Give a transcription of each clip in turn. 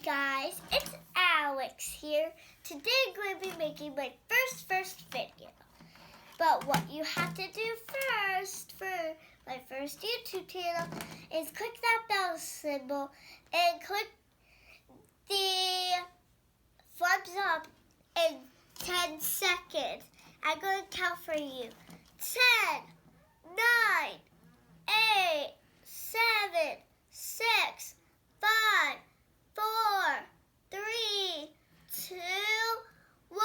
guys, it's Alex here. Today I'm going to be making my first video. But what you have to do first for my first YouTube channel is click that bell symbol and click the thumbs up in 10 seconds. I'm going to count for you. 10, 9, 8, 7, 6, 5, 4, 3, 2, 1,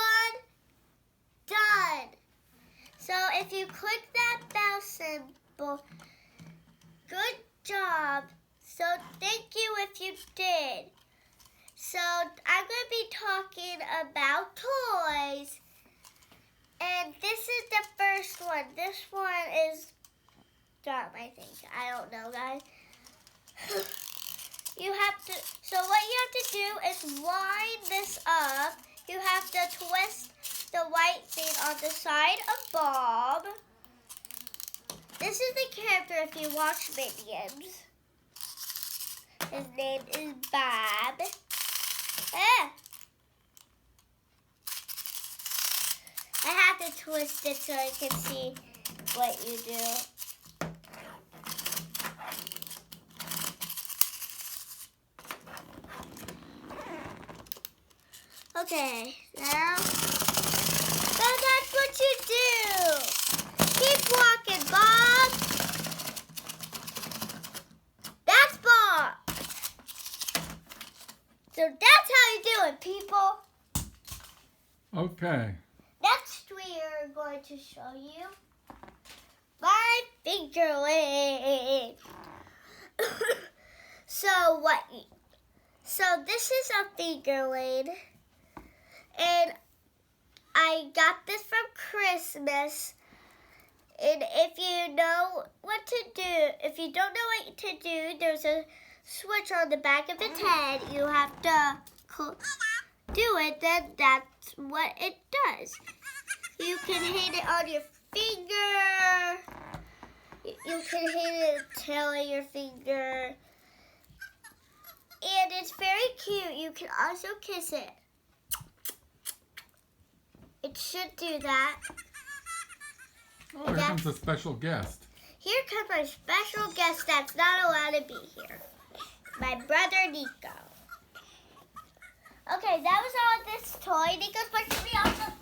done. So if you click that bell symbol, good job. So thank you if you did. So I'm going to be talking about toys. And this is the first one. This one is dumb, I think. I don't know, guys. So what you have to do is wind this up. You have to twist the white thing on the side of Bob. This is the character if you watch Minions. His name is Bob. I have to twist it so I can see what you do. Okay, now that's what you do. Keep walking, Bob. That's Bob. So that's how you do it, people. Okay. Next, we are going to show you my figurine. So this is a figurine. And I got this from Christmas. And if you know what to do, if you don't know what to do, there's a switch on the back of its head. You have to do it, then that's what it does. You can hit it on your finger. You can hit the tail of your finger. And it's very cute. You can also kiss it. It should do that. Oh, here comes a special guest. Here comes my special guest that's not allowed to be here. My brother, Nico. Okay, that was all this toy. Nico's supposed to be awesome.